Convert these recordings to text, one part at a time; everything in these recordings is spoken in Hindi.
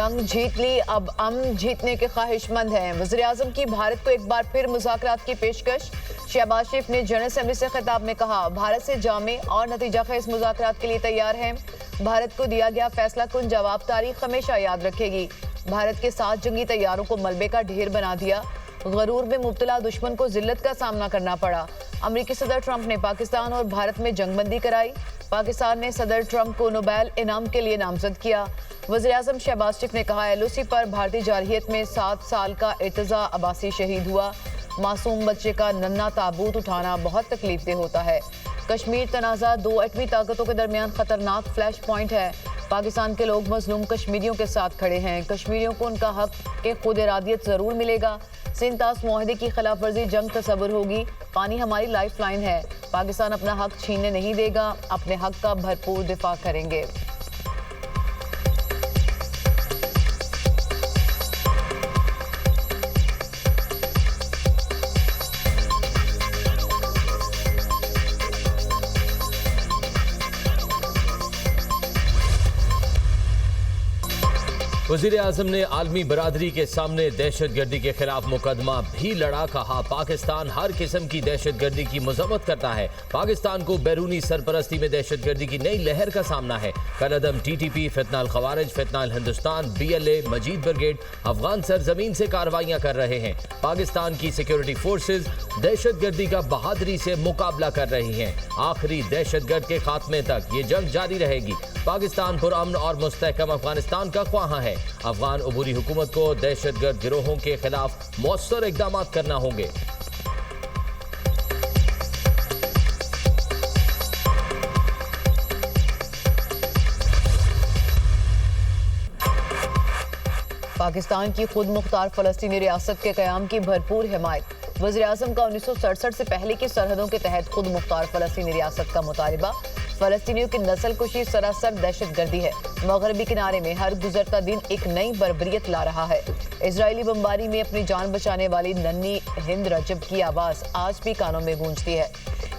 जंग जीत ली, अब अमन जीतने के ख्वाहिशमंद हैं। वज़ीर-ए-आज़म की भारत को एक बार फिर मुज़ाकरात की पेशकश। शहबाज शरीफ ने जनरल असेंबली से खिताब में कहा, भारत से जामे और नतीजा खेज मुज़ाकरात के लिए तैयार हैं। भारत को दिया गया फैसला कुन जवाब तारीख हमेशा याद रखेगी। भारत के साथ जंगी तैयारों को मलबे का ढेर बना दिया। गरूर में मुब्तला दुश्मन को जिल्लत का सामना करना पड़ा। अमरीकी सदर ट्रंप ने पाकिस्तान और भारत में जंगबंदी कराई। पाकिस्तान ने सदर ट्रंप को नोबेल इनाम के लिए नामजद किया। वज़ीर-ए-आज़म शहबाज शरीफ ने कहा, एलओसी पर भारतीय जारहियत में 7 साल का इर्तज़ा अब्बासी शहीद हुआ। मासूम बच्चे का नन्हा ताबूत उठाना बहुत तकलीफदेह होता है। कश्मीर तनाज़ा 2 एटमी ताकतों के दरमियान खतरनाक फ्लैश पॉइंट है। पाकिस्तान के लोग मजलूम कश्मीरियों के साथ खड़े हैं। कश्मीरियों को उनका हक के खुद इरादियत ज़रूर मिलेगा। सिंतास मुआहदे की खिलाफ वर्जी जंग तस्वुर होगी। पानी हमारी लाइफ लाइन है। पाकिस्तान अपना हक छीनने नहीं देगा, अपने हक का भरपूर दिफा करेंगे। वज़ीर-ए-आज़म ने आलमी बरादरी के सामने दहशतगर्दी के खिलाफ मुकदमा भी लड़ा। कहा, पाकिस्तान हर किस्म की दहशतगर्दी की मजम्मत करता है। पाकिस्तान को बैरूनी सरपरस्ती में दहशतगर्दी की नई लहर का सामना है। कलअदम TTP, फितनाल खवारिज, फितनाल हिंदुस्तान, BLA, मजीद ब्रिगेड अफगान सरजमीन से कार्रवाइयां कर रहे हैं। पाकिस्तान की सिक्योरिटी फोर्सेज दहशतगर्दी का बहादुरी से मुकाबला कर रही हैं। आखिरी दहशतगर्द के खात्मे तक ये जंग जारी रहेगी। पाकिस्तान पुरअमन और मुस्तहकम अफगानिस्तान का ख्वाहा है। अफगान अबूरी हुकूमत को दहशतगर्द गिरोहों के खिलाफ मौसर इकदाम करना होंगे। पाकिस्तान की खुद मुख्तार फलस्तीनी रियासत के क़याम की भरपूर हिमायत। वज़ीर-ए-आज़म का 1967 से पहले की सरहदों के तहत खुद मुख्तार फलस्तीनी रियासत का मुतालिबा। फलस्तीनियों की नस्ल कुशी सरासर दहशतगर्दी है। मगरबी किनारे में हर गुजरता दिन एक नई बर्बरियत ला रहा है। इजरायली बमबारी में अपनी जान बचाने वाली नन्ही हिंद रजब की आवाज़ आज भी कानों में गूंजती है।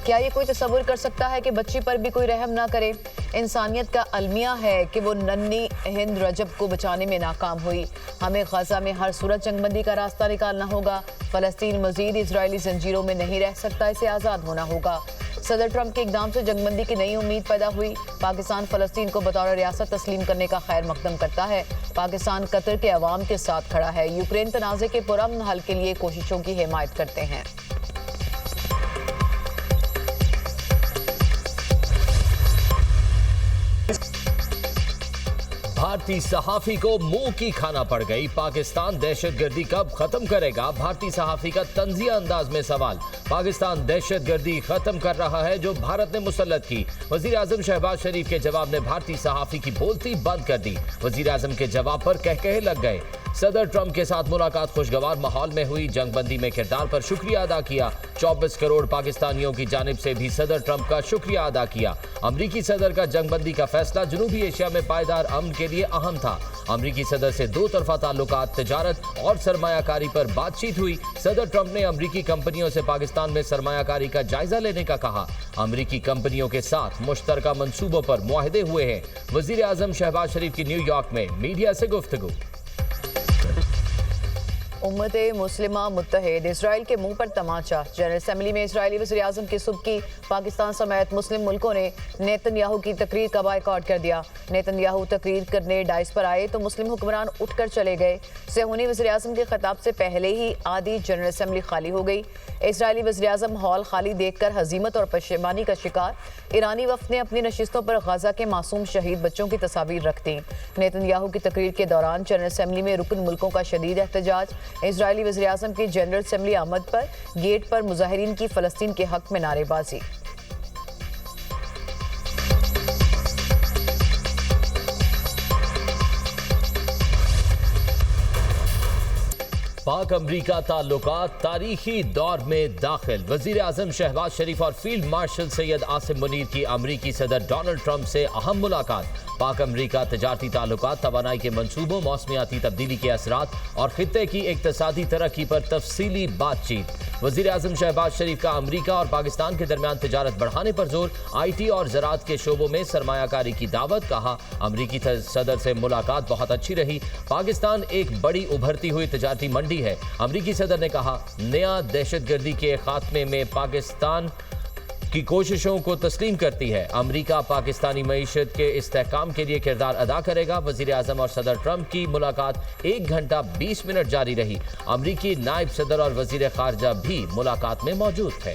क्या ये कोई तसव्वुर कर सकता है कि बच्ची पर भी कोई रहम ना करे? इंसानियत का अलमिया है कि वो नन्ही हिंद रजब को बचाने में नाकाम हुई। हमें गजा में हर सूरत जंगबंदी का रास्ता निकालना होगा। फलस्तीन मजीद इजरायली जंजीरों में नहीं रह सकता, इसे आज़ाद होना होगा। सदर ट्रंप के इकदाम से जंगबंदी की नई उम्मीद पैदा हुई। पाकिस्तान फलस्तीन को बतौर रियासत तस्लीम करने का खैर मकदम करता है। पाकिस्तान कतर के अवाम के साथ खड़ा है। यूक्रेन तनाज़े के पुरअमन हल के लिए कोशिशों की हिमायत करते हैं। भारतीय सहाफी को मुंह की खाना पड़ गई। पाकिस्तान दहशतगर्दी कब खत्म करेगा? भारतीय सहाफी का तंजिया अंदाज में सवाल। पाकिस्तान दहशतगर्दी खत्म कर रहा है जो भारत ने मुसल्लत की। वज़ीर-ए-आज़म शहबाज शरीफ के जवाब ने भारतीय सहाफी की बोलती बंद कर दी। वज़ीर-ए-आज़म के जवाब पर कहकहे लग गए। सदर ट्रंप के साथ मुलाकात खुशगवार माहौल में हुई। जंगबंदी में किरदार पर शुक्रिया अदा किया। 24 करोड़ पाकिस्तानियों की जानिब से भी सदर ट्रंप का शुक्रिया अदा किया। अमरीकी सदर का जंगबंदी का फैसला जनूबी एशिया में पायदार अमन के लिए अहम था। अमरीकी सदर से 2 तरफा ताल्लुकात, तिजारत और सरमायाकारी पर बातचीत हुई। सदर ट्रंप ने अमरीकी कंपनियों से पाकिस्तान में सरमायाकारी का जायजा लेने का कहा। अमरीकी कंपनियों के साथ मुश्तरका मंसूबों पर मुआहदे हुए हैं। वज़ीर-ए-आज़म शहबाज शरीफ की न्यूयॉर्क में मीडिया से गुफ्तगू। उम्मत मुस्लिमा मुत्तहिद, इसराइल के मुंह पर तमाचा। जनरल असेंबली में इसराइली वज़ीर-ए-आज़म की सुबकी। पाकिस्तान समेत मुस्लिम मुल्कों ने नेतन्याहू की तकरीर का बायकॉट कर दिया। नेतन्याहू तकरीर करने डाइस पर आए तो मुस्लिम हुक्मरान उठकर चले गए। सेहूनी वज़ीर-ए-आज़म के खिताब से पहले ही आधी जनरल असेंबली खाली हो गई। इसराइली वज़ीर-ए-आज़म हॉल खाली देखकर हज़ीमत और पशेमानी का शिकार। ईरानी वफ़द ने अपनी नशिस्तों पर गजा के मासूम शहीद बच्चों की तस्वीर रख दी। नेतन्याहू की तकरीर के दौरान जनरल असेंबली में रुकन मुल्कों का शदीद एहतजाज। इजरायली वज़ीर-ए-आज़म की जनरल असेंबली आमद पर गेट पर मुजाहिरीन की फ़लस्तीन के हक में नारेबाजी। पाक अमरीका ताल्लुकात तारीखी दौर में दाखिल। वजीर आजम शहबाज शरीफ और फील्ड मार्शल सैयद आसिम मुनीर की अमरीकी सदर डोनाल्ड ट्रंप से अहम मुलाकात। पाक अमरीका तजारती ताल्लुकात, तवानाई के मंसूबों, मौसमियाती तब्दीली के असरात और खित्ते की इक्तसादी तरक्की पर तफसीली बातचीत। वजीर आजम शहबाज शरीफ का अमरीका और पाकिस्तान के दरमियान तजारत बढ़ाने पर जोर। IT और ज़राअत के शोबों में सरमायाकारी की दावत। कहा, अमरीकी सदर से मुलाकात बहुत अच्छी रही। पाकिस्तान एक बड़ी उभरती हुई तजारती मंडी है। अमरीकी सदर ने कहा, नया दहशतगर्दी के खात्मे में पाकिस्तान की कोशिशों को तस्लीम करती है। अमरीका पाकिस्तानी मईशत के इस्तेहकाम के लिए किरदार अदा करेगा। वजीर आजम और सदर ट्रंप की मुलाकात 1 घंटा 20 मिनट जारी रही। अमरीकी नायब सदर और वजीर खारजा भी मुलाकात में मौजूद थे।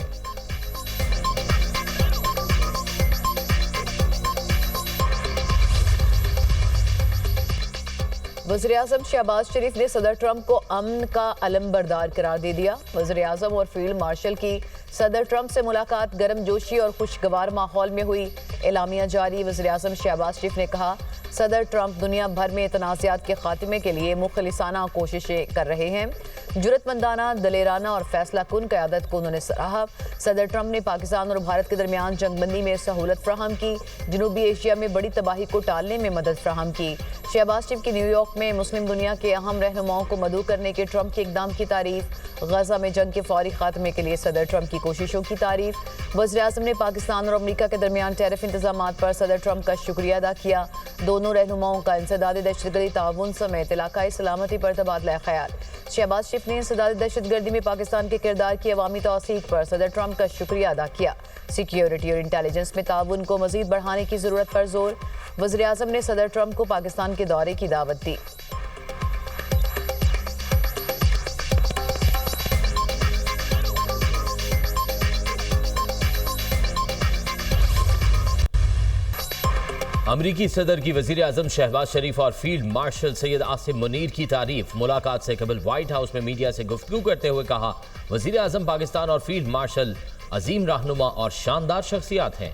वज़ीर आज़म शहबाज शरीफ ने सदर ट्रंप को अमन का अलमबरदार करार दे दिया। वज़ीर आज़म और फील्ड मार्शल की सदर ट्रंप से मुलाकात गर्मजोशी और खुशगवार माहौल में हुई। एलामिया जारी। वज़ीर आज़म शहबाज शरीफ ने कहा, सदर ट्रंप दुनिया भर में तनाज़ात के खात्मे के लिए मुखलिसाना कोशिशें कर रहे हैं। जुरतमंदाना, दलेराना और फैसला कुन क़यादत को उन्होंने सराहा। सदर ट्रंप ने पाकिस्तान और भारत के दरमियान जंगबंदी में सहूलत फ्राहम की। जनूबी एशिया में बड़ी तबाही को टालने में मदद फ्राहम की। शहबाज शरीफ की न्यूयॉर्क में मुस्लिम दुनिया के अहम रहनुमाओं को मदऊ करने के ट्रंप के इकदाम की तारीफ। गजा में जंग के फौरी खात्मे के लिए सदर ट्रंप की कोशिशों की तारीफ। वज़ीर आज़म ने पाकिस्तान और अमरीका के दरमियान टैरिफ इंतजामात पर सदर ट्रंप का शुक्रिया अदा किया। दोनों रहनुमाओं का इंसदादी दहशतगर्दी ताउन समेत इलाकाई सलामती पर तबादला ख्याल। शहबाज शरीफ ने इंसदादी दहशतगर्दी में पाकिस्तान के किरदार की अवामी तौसीक पर सदर ट्रंप का शुक्रिया अदा किया। सिक्योरिटी और इंटेलिजेंस में ताउन को मजीद बढ़ाने की जरूरत पर जोर। वज़ीर आज़म ने सदर ट्रंप को पाकिस्तान के दौरे की दावत दी। अमरीकी सदर की वजीर आजम शहबाज शरीफ और फील्ड मार्शल सैयद आसिम मुनीर की तारीफ। मुलाकात से कबल व्हाइट हाउस में मीडिया से गुफ्तगू करते हुए कहा, वजीर आजम पाकिस्तान और फील्ड मार्शल अजीम रहनुमा और शानदार शख्सियात हैं।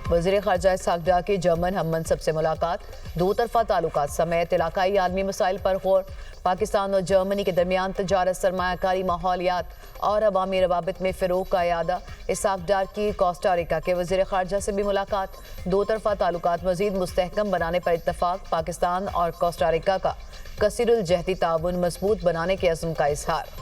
वज़ीर ख़ारजा इसहाक़ डार की जर्मन हम मनसब से मुलाकात। दो तरफा ताल्लुकात समेत इलाकाई आलमी मसाइल पर गौर। पाकिस्तान और जर्मनी के दरमियान तजारत, सरमायाकारी, माहौलियात और अवामी रवाबित में फ़रोग़ का इरादा। इसहाक़ डार की कोस्टारिका के वज़ीर ख़ारजा से भी मुलाकात। दो तरफा ताल्लुकात मज़ीद मुस्तहकम बनाने पर इत्तफ़ाक़। पाकिस्तान और कोस्टारिका का कसीरुल जहदी ताउन मजबूत बनाने के अज़्म का इज़हार।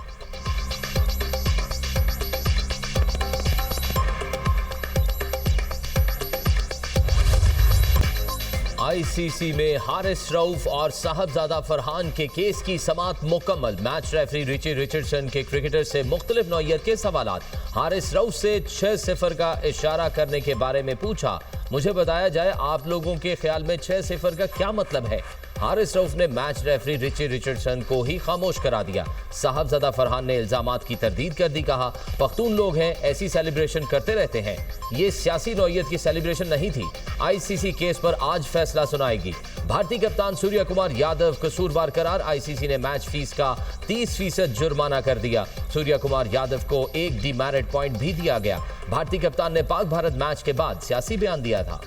ICC में हारिस रऊफ और साहबजादा फरहान के केस की समाअत मुकम्मल। मैच रेफरी रिची रिचर्डसन के क्रिकेटर से मुख्तलिफ नौइयत के सवालात। हारिस रऊफ से 6-0 का इशारा करने के बारे में पूछा, मुझे बताया जाए आप लोगों के ख्याल में 6-0 का क्या मतलब है। हारिस रऊफ ने मैच रेफरी रिची रिचर्डसन को ही खामोश करा दिया। साहबजादा फरहान ने इल्जामात की तरदीद कर दी। कहा, पख्तून लोग हैं, ऐसी सेलिब्रेशन करते रहते हैं, ये सियासी नौइयत की सेलिब्रेशन नहीं थी। ICC केस पर आज फैसला सुनाएगी। भारतीय कप्तान सूर्य कुमार यादव कसूरवार करार। ICC ने मैच फीस का 30% जुर्माना कर दिया। सूर्य कुमार यादव को एक डीमेरिट पॉइंट भी दिया गया। भारतीय कप्तान ने पाक भारत मैच के बाद सियासी बयान दिया था।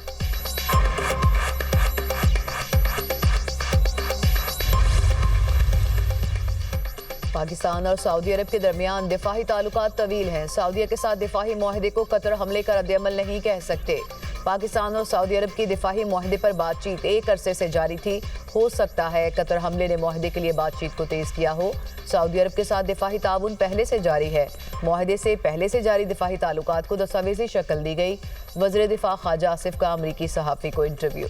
पाकिस्तान और सऊदी अरब के दरमियान दिफाही ताल्लुकात तवील हैं। सऊदीया के साथ दिफाही मुआहदे को कतर हमले का रद्द-ए-अमल नहीं कह सकते। पाकिस्तान और सऊदी अरब की दिफाही मुआहदे पर बातचीत एक अरसे से जारी थी। हो सकता है कतर हमले ने मुआहदे के लिए बातचीत को तेज किया हो। सऊदी अरब के साथ दिफाही ताउन पहले से जारी है। मुआहदे से पहले से जारी दिफाही ताल्लुकात को दस्तावेजी शक्ल दी गई। वज़ीर दिफा ख्वाजा आसिफ का अमरीकी सहाफ़ी को इंटरव्यू।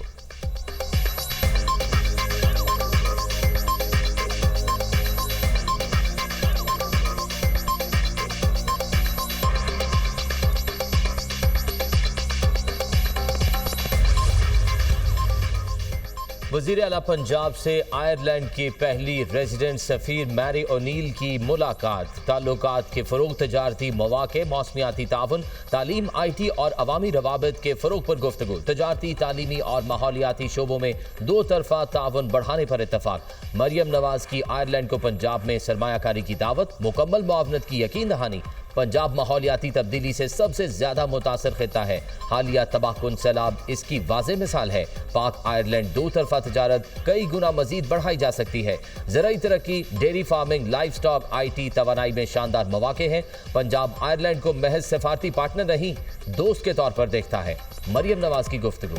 वज़ीर आला पंजाब से आयरलैंड की पहली रेजिडेंट सफ़ीर मैरी ओनील की मुलाकात। ताल्लुकात के फ़रोग़, तजारती मौक़े, मौसमियाती ताउन, तालीम, IT और अवामी रवाबित के फ़रोग़ पर गुफ्तगू। तजारती, तालीमी और माहौलियाती शोबों में दो तरफ़ा ताउन बढ़ाने पर इत्तफ़ाक़। मरियम नवाज़ की आयरलैंड को पंजाब में सरमायाकारी की दावत। मुकम्मल मुआवनत की यकीन दहानी। पंजाब माहौलियाती तब्दीली से सबसे ज्यादा मुतासर खिता है। हालिया तबाहकुन सैलाब इसकी वाज़ेह मिसाल है। पाक आयरलैंड दो तरफा तजारत कई गुना मजीद बढ़ाई जा सकती है। ज़राई तरक्की, dairy farming, life stock, IT, तवानाई में शानदार मौके हैं। पंजाब आयरलैंड को महज सिफारती पार्टनर नहीं, दोस्त के तौर पर देखता है। मरियम नवाज की गुफ्तगू।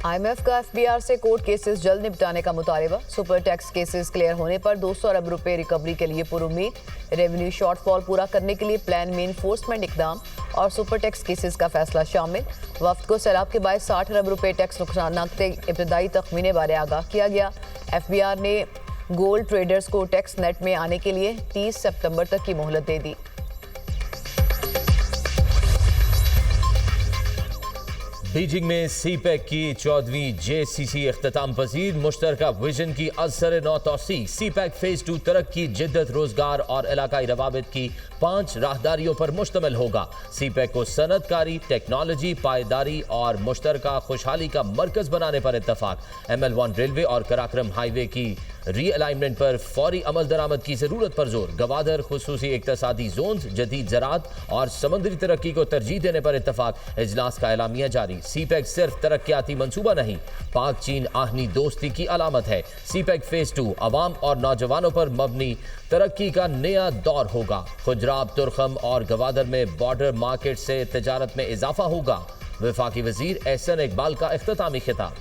IMF का FBR से कोर्ट केसेस जल्द निपटाने का मुतालबा। सुपर टैक्स केसेस क्लियर होने पर 200 अरब रुपए रिकवरी के लिए पुरुमीद। रेवेन्यू शॉर्टफॉल पूरा करने के लिए प्लान में इन्फोर्समेंट इकदाम और सुपर टैक्स केसेस का फैसला शामिल। वफ्द को सैलाब के बाद 60 अरब रुपए टैक्स नुकसान के इब्तदाई तखमीने बारे आगाह किया गया। FBR ने गोल्ड ट्रेडर्स को टैक्स नेट में आने के लिए 30 सितंबर तक की मोहलत दे दी। बीजिंग में CPEC की 14वीं JCC इख्तिताम पजीर मुश्तरका विजन की असर नौ तोसी। CPEC फेज 2 तरक्की, जिद्दत, रोजगार और इलाकाई रवाबित की 5 राहदारियों पर मुश्तमिल होगा। CPEC को सनतकारी, टेक्नोलॉजी, पायदारी और मुश्तरका खुशहाली का मरकज बनाने पर इत्तफाक। ML1 रेलवे और कराक्रम हाईवे की रीअलाइनमेंट पर फौरी अमल दरामद की जरूरत पर जोर। गवादर खुसूसी इक्तसादी जोन्स, जदीद ज़राअत और समुद्री तरक्की को तरजीह देने पर इत्तफाक। इजलास का एलामिया जारी। CPEC सिर्फ तरक्याती मंसूबा नहीं, पाक चीन आहनी दोस्ती की अलामत है। CPEC फेज 2 अवाम और नौजवानों पर मबनी तरक्की का नया दौर होगा। खुजराब, तुरखम और गवादर में बॉर्डर मार्केट से तजारत में इजाफा होगा। वफाकी वजीर एहसन इकबाल का इख्तितामी खिताब।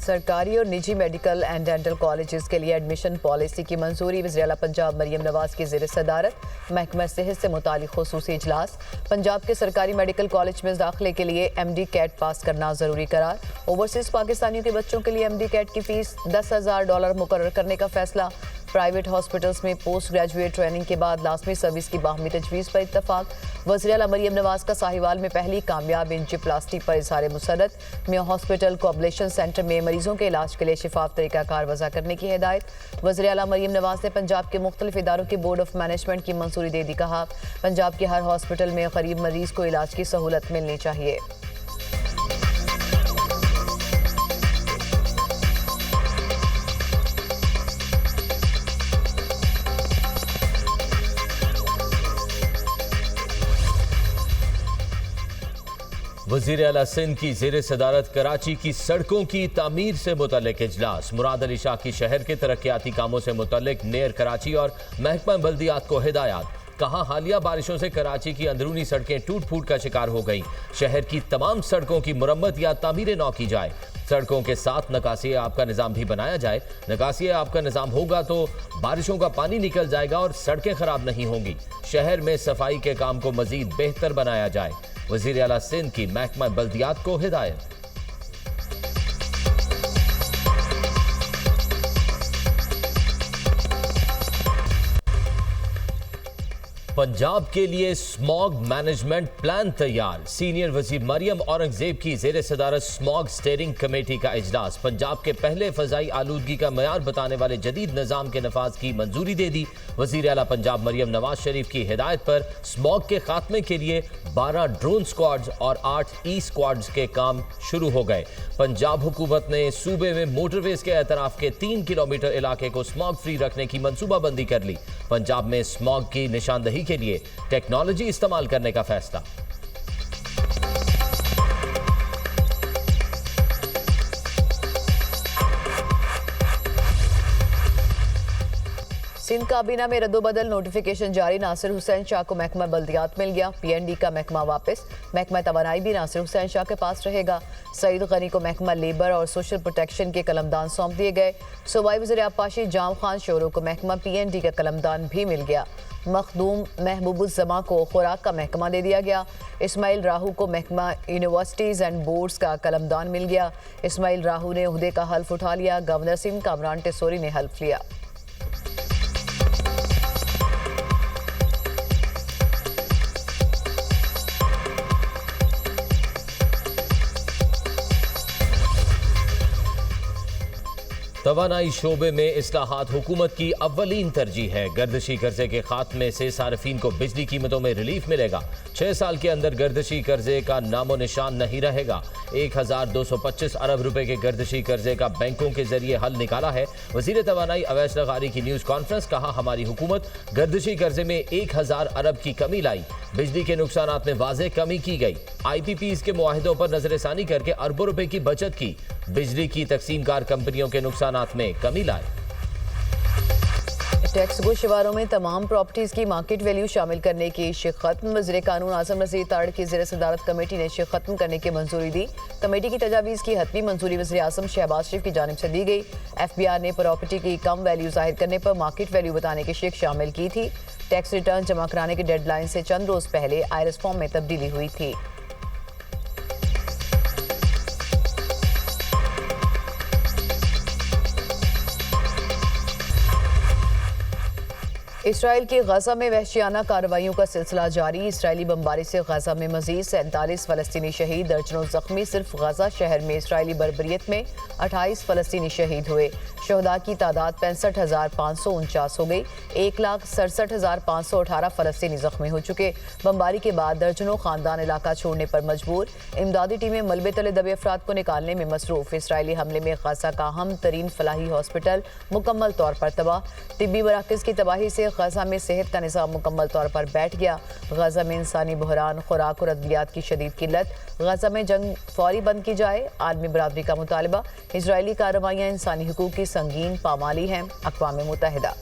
सरकारी और निजी मेडिकल एंड डेंटल कॉलेजेस के लिए एडमिशन पॉलिसी की मंजूरी। वज़ीर आला पंजाब मरियम नवाज की ज़ेर सदारत महकमा सेहत से मुतालिक खुसूसी इजलास। पंजाब के सरकारी मेडिकल कॉलेज में दाखिले के लिए MD कैट पास करना ज़रूरी करार। ओवरसीज़ पाकिस्तानियों के बच्चों के लिए MD कैट की फ़ीस $10,000 मुकर्रर करने का फैसला। प्राइवेट हॉस्पिटल्स में पोस्ट ग्रेजुएट ट्रेनिंग के बाद लाजमी सर्विस की बाहमी तजवीज़ पर इत्तफाक। वज़ीर आला मरियम नवाज का साहिवाल में पहली कामयाब एंजियोप्लास्टी पर इज़हार मुसरत। मियां हॉस्पिटल कोअबलेशन सेंटर में मरीजों के इलाज के लिए शिफाफ तरीकाकार वज़ा करने की हिदायत। वज़ीर आला मरियम नवाज ने पंजाब के मुख्तलिफ इदारों के बोर्ड ऑफ मैनेजमेंट की मंजूरी दे दी। कहा, पंजाब के हर हॉस्पिटल में गरीब मरीज को इलाज की सहूलत मिलनी चाहिए। वज़ीर आला सिंध की ज़ेर सदारत कराची की सड़कों की तामीर से मुतल्लिक इजलास। मुराद अली शाह की शहर के तरक्याती कामों से मुतल्लिक नेयर कराची और महकमा बल्दियात को हिदायत। कहा, हालिया बारिशों से कराची की अंदरूनी सड़कें टूट फूट का शिकार हो गई। शहर की तमाम सड़कों की मुरम्मत या तामीर नौ की जाए। सड़कों के साथ निकासी आब का निज़ाम भी बनाया जाए। निकासी आब का निज़ाम होगा तो बारिशों का पानी निकल जाएगा और सड़कें खराब नहीं होंगी। शहर में सफाई के काम को मजीद बेहतर बनाया जाए। वज़ीर आला सिंध की महकमा बल्दियात को हिदायत। पंजाब के लिए स्मॉग मैनेजमेंट प्लान तैयार। सीनियर वजीर मरियम औरंगजेब की जेर सदारत स्मॉग स्टेयरिंग कमेटी का इजलास। पंजाब के पहले फजाई आलूदगी का मयार बताने वाले जदीद निज़ाम के नफाज की मंजूरी दे दी। वजीर आला पंजाब मरियम नवाज शरीफ की हिदायत पर स्मॉग के खात्मे के लिए 12 ड्रोन स्क्वाड्स और 8 ई स्क्वाड्स के काम शुरू हो गए। पंजाब हुकूमत ने सूबे में मोटरवेज के एतराफ के 3 किलोमीटर इलाके को स्मॉग फ्री रखने की मनसूबाबंदी कर ली। पंजाब में स्मॉग की निशानदही के लिए टेक्नोलॉजी इस्तेमाल करने का फैसला। सिंध काबीना में रद्दोबदल नोटिफिकेशन जारी। नासिर हुसैन शाह को महकमा बल्दियात मिल गया। PND का महकमा वापस। महकमा तवानाई भी नासिर हुसैन शाह के पास रहेगा। सईद गनी को महकमा लेबर और सोशल प्रोटेक्शन के कलमदान सौंप दिए गए। सूबाई वज़ीर आबपाशी जाम खान शोरो को महकमा PND का कलमदान भी मिल गया। मखदूम महबूबुज़्ज़मा को खुराक का महकमा दे दिया गया। इस्माइल राहू को महकमा यूनिवर्सिटीज़ एंड बोर्ड्स का कलमदान मिल गया। इस्माइल राहू ने उहदे का हल्फ उठा लिया। गवर्नर सिंह कामरान टेसोरी ने हल्फ लिया। तवानाई शोबे में इस्लाहात हुकूमत की अव्वलीन तरजीह है। गर्दिशी कर्जे के खात्मे से सार्फिन को बिजली कीमतों में रिलीफ मिलेगा। 6 साल के अंदर गर्दिशी कर्जे का नामो निशान नहीं रहेगा। 1225 अरब रुपए के गर्दिशी कर्जे का बैंकों के जरिए हल निकाला है। वजीर तवानाई अवैस लगारी की न्यूज कॉन्फ्रेंस, कहा हमारी हुकूमत गर्दिशी कर्जे में 1000 अरब की कमी लाई। बिजली के नुकसानात में वाज़ेह कमी की गई। IPPs के मुआहिदों पर नजरसानी करके अरबों रुपए की बचत की। बिजली की तकसीमकार कंपनियों के नुकसानात में कमी लाई। टैक्स गोशवारों में तमाम प्रॉपर्टीज की मार्केट वैल्यू शामिल करने की इश्क खत्म। वज़ीर कानून आज़म रज़ीद तारड़ की ज़ेर सदारत कमेटी ने इश्क खत्म करने की मंजूरी दी। कमेटी की तजावीज़ की हतमी मंजूरी वज़ीर आज़म शहबाज शरीफ की जानिब से दी गई। FBR ने प्रॉपर्टी की कम वैल्यू जाहिर करने पर मार्केट वैल्यू बताने की शिक शामिल की थी। टैक्स रिटर्न जमा कराने की डेडलाइन से चंद रोज पहले आयरस फॉर्म में तब्दीली हुई थी। इसराइल की गजा में वहशियाना कार्रवाइयों का सिलसिला जारी। इसराइली बमबारी से गजा में मजीद 47 फलस्तीनी शहीद, दर्जनों जख्मी। सिर्फ गजा शहर में इसराइली बर्बरियत में 28 फलस्तीनी शहीद हुए। शहदा की तादाद 65,549 हो गई। 1,67,518 फलस्तीनी जख्मी हो चुके। बमबारी के बाद दर्जनों खानदान इलाका छोड़ने पर मजबूर। इमदादी टीमें मलबे तले दबे अफराद को निकालने में मसरूफ। इसराइली हमले में गजा का अहम तरीन फलाही हॉस्पिटल मुकम्मल तौर पर तबाह। तिब्बी मराकज़ की तबाही से गजा में सेहत का निज़ाम मुकम्मल तौर पर बैठ गया। गजा में इंसानी बहरान, खुराक और अद्वियात की शदीद किल्लत। गजा में जंग फौरी बंद की जाए, आलमी बरादरी का मुतालबा। इजरायली कार्रवाइयाँ इंसानी हुकूक की संगीन पामाली हैं। अक़वाम मुत्तहिदा।